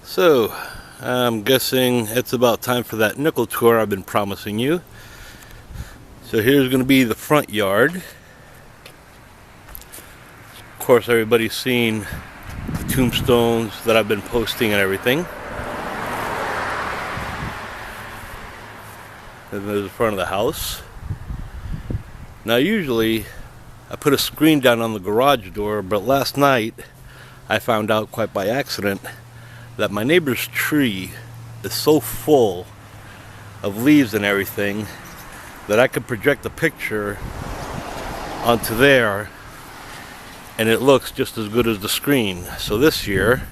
So, I'm guessing it's about time for that nickel tour I've been promising you. So here's going to be the front yard. Of course, everybody's seen the tombstones that I've been posting and everything. And there's the front of the house. Now usually I put a screen down on the garage door, but last night I found out quite by accident that my neighbor's tree is so full of leaves and everything that I could project a picture onto there and it looks just as good as the screen. So this year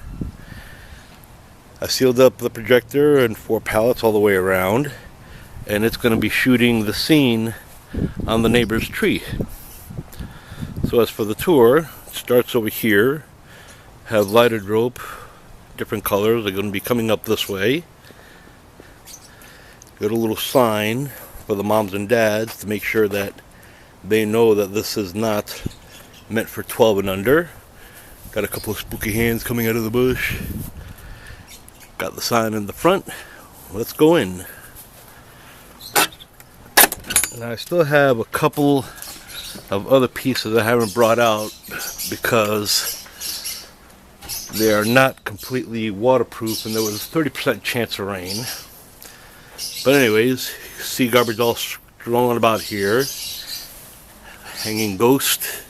I sealed up the projector and 4 pallets all the way around, and it's going to be shooting the scene on the neighbor's tree. So as for the tour, it starts over here. Have lighted rope, different colors. They're going to be coming up this way. Got a little sign for the moms and dads to make sure that they know that this is not meant for 12 and under. Got a couple of spooky hands coming out of the bush. Got the sign in the front. Let's go in. And I still have a couple of other pieces I haven't brought out because they are not completely waterproof and there was a 30% chance of rain. But anyways, you see garbage all strewn about here. Hanging ghost.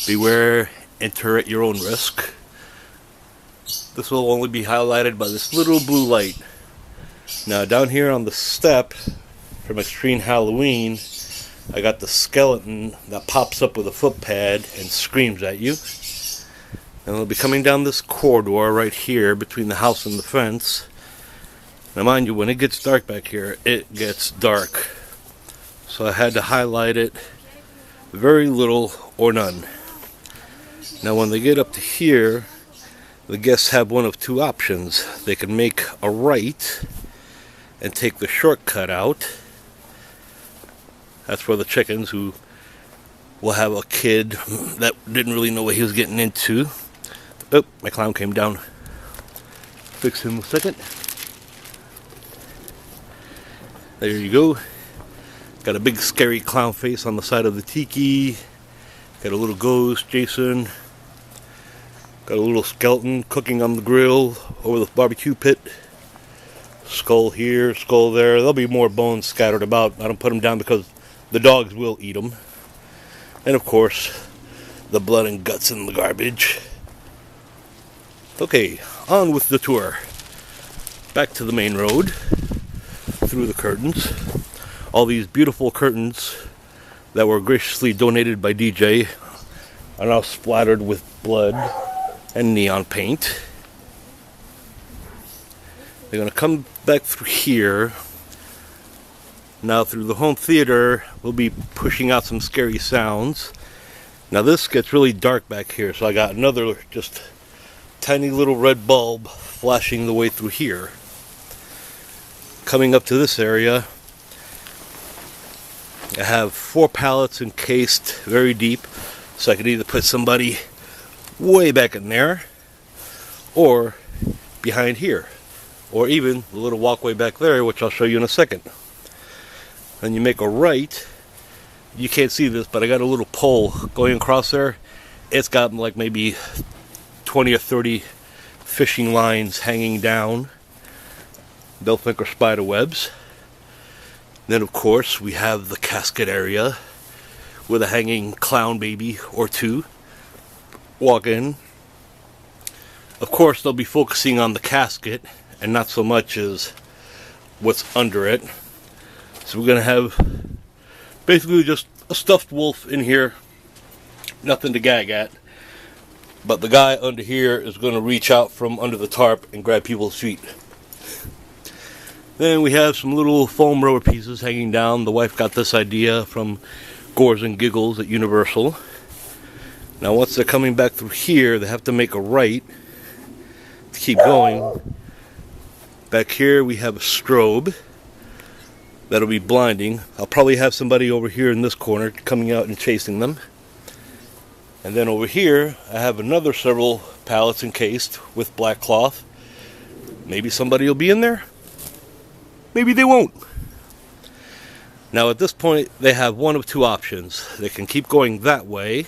Beware, enter at your own risk. This will only be highlighted by this little blue light. Now down here on the step from Extreme Halloween, I got the skeleton that pops up with a foot pad and screams at you. And it'll be coming down this corridor right here between the house and the fence. Now mind you, when it gets dark back here, it gets dark. So I had to highlight it very little or none. Now when they get up to here, the guests have one of two options. They can make a right and take the shortcut out. That's for the chickens who will have a kid that didn't really know what he was getting into. Oh, my clown came down. Fix him a second. There you go. Got a big scary clown face on the side of the tiki. Got a little ghost, Jason. Got a little skeleton cooking on the grill over the barbecue pit. Skull here, skull there. There'll be more bones scattered about. I don't put them down because the dogs will eat them. And of course, the blood and guts in the garbage. Okay, on with the tour. Back to the main road. Through the curtains. All these beautiful curtains that were graciously donated by DJ are now splattered with blood and neon paint. They're going to come back through here. Now through the home theater, we'll be pushing out some scary sounds. Now this gets really dark back here, so I got another just tiny little red bulb flashing the way through here. Coming up to this area, I have 4 pallets encased very deep, so I could either put somebody way back in there or behind here, or even the little walkway back there, which I'll show you in a second. And you make a right. You can't see this, but I got a little pole going across there. It's got like maybe 20 or 30 fishing lines hanging down. They'll think are spider webs. Then of course we have the casket area with a hanging clown baby or two. Walk in. Of course they'll be focusing on the casket and not so much as what's under it. So we're going to have basically just a stuffed wolf in here. Nothing to gag at. But the guy under here is going to reach out from under the tarp and grab people's feet. Then we have some little foam rubber pieces hanging down. The wife got this idea from Gores and Giggles at Universal. Now once they're coming back through here, they have to make a right to keep going. Back here we have a strobe that'll be blinding. I'll probably have somebody over here in this corner coming out and chasing them. And then over here I have another several pallets encased with black cloth Maybe somebody will be in there. Maybe they won't. Now at this point, they have one of two options. They can keep going that way.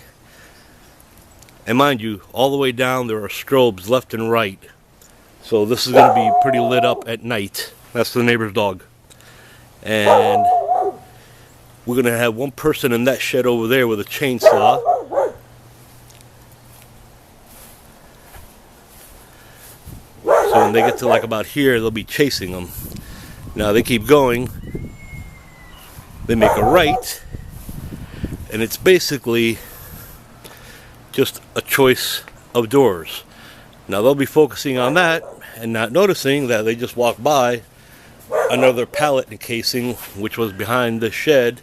And mind you, all the way down there are strobes left and right. So this is going to be pretty lit up at night. That's the neighbor's dog. And we're going to have one person in that shed over there with a chainsaw. So when they get to like about here, they'll be chasing them. Now they keep going. They make a right. And it's basically just a choice of doors. Now they'll be focusing on that and not noticing that they just walked by another pallet encasing which was behind the shed,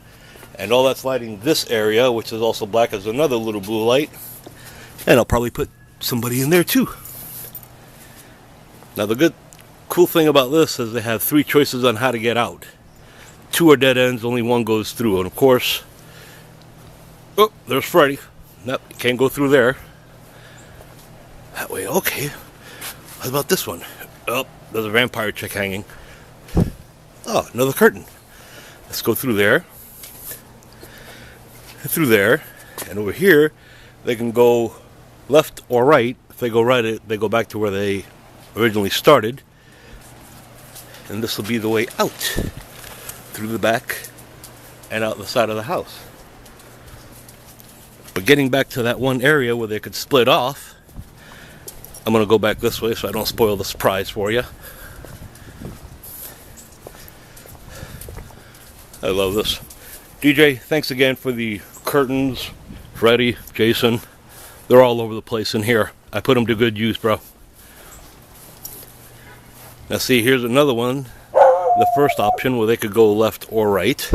and all that's lighting this area, which is also black as another little blue light. And I'll probably put somebody in there too. Now the cool thing about this is they have three choices on how to get out. Two are dead ends, only one goes through. And of course, oh, there's Freddy. Nope, you can't go through there. That way, okay. What about this one? Oh, there's a vampire chick hanging. Oh, another curtain. Let's go through there. Through there. And over here, they can go left or right. If they go right, they go back to where they originally started. And this will be the way out. Through the back and out the side of the house. But getting back to that one area where they could split off, I'm going to go back this way so I don't spoil the surprise for you. I love this. DJ, thanks again for the curtains. Freddy, Jason, they're all over the place in here. I put them to good use, bro. Now see, here's another one. The first option where they could go left or right.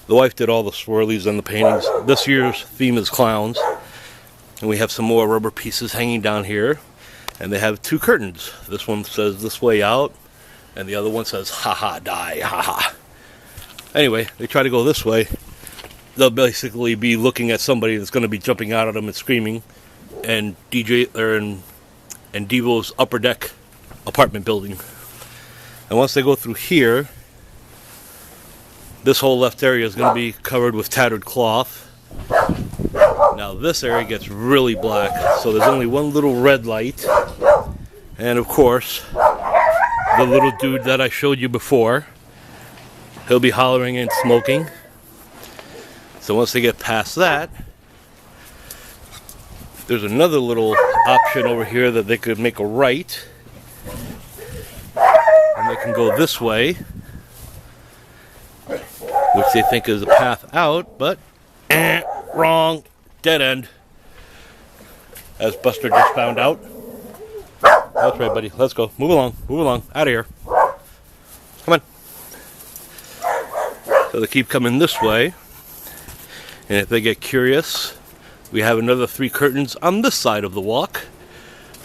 The wife did all the swirlies and the paintings. This year's theme is clowns. And we have some more rubber pieces hanging down here. And they have two curtains. This one says this way out. And the other one says ha ha die ha ha. Anyway, they try to go this way. They'll basically be looking at somebody that's going to be jumping out at them and screaming. And and Devo's upper deck apartment building. And once they go through here, this whole left area is going to be covered with tattered cloth. Now this area gets really black, so there's only one little red light. And of course, the little dude that I showed you before, he'll be hollering and smoking. So once they get past that, there's another little option over here that they could make a right. And they can go this way, which they think is the path out, but wrong, dead end, as Buster just found out. That's right, buddy. Let's go. Move along, out of here. Come on. So they keep coming this way, and if they get curious, we have another 3 curtains on this side of the walk.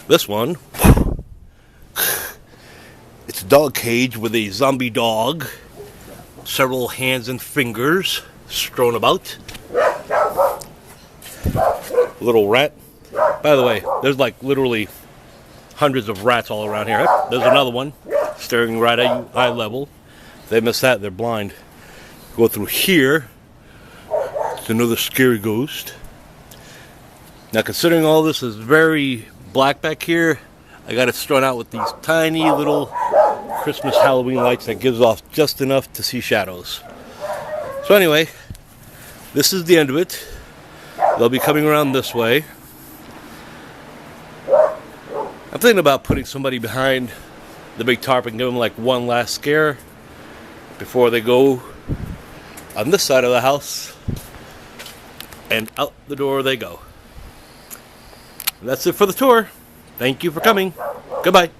This one, it's a dog cage with a zombie dog. Several hands and fingers strewn about. Little rat. By the way, there's like literally hundreds of rats all around here. There's another one staring right at you, eye level. If they miss that, they're blind. Go through here. It's another scary ghost. Now, considering all this is very black back here, I got it strewn out with these tiny little Christmas Halloween lights that gives off just enough to see shadows. So anyway, this is the end of it. They'll be coming around this way. I'm thinking about putting somebody behind the big tarp and give them like one last scare before they go on this side of the house, and out the door they go. And that's it for the tour. Thank you for coming. Goodbye.